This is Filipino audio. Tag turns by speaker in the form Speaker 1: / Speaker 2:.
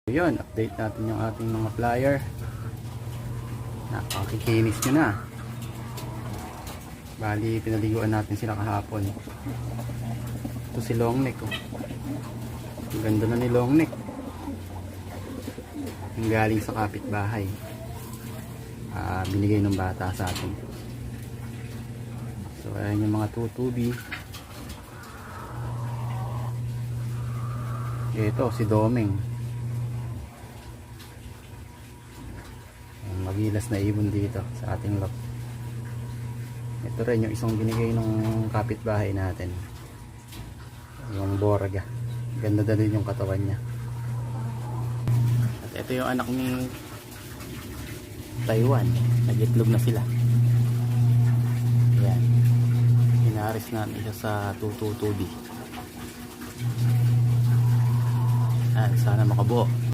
Speaker 1: Yun, update natin yung ating mga flyer. Napakikinis nyo na. Bali, pinaliguan natin sila kahapon. Ito si long neck. Oh. Ang ganda na ni long neck. Ang galing sa kapitbahay. Binigay ng bata sa atin. So, ayan yung mga tutubi. Ito, si Domeng. Magilas na ibon dito sa ating lot. Ito rin yung isang binigay ng kapitbahay natin, yung Borga. Ganda na din yung katawan niya. At ito yung anak ni Taiwan. Nag-itlog na sila. Ayan, inaris natin siya sa tututubi. Sana makabuo.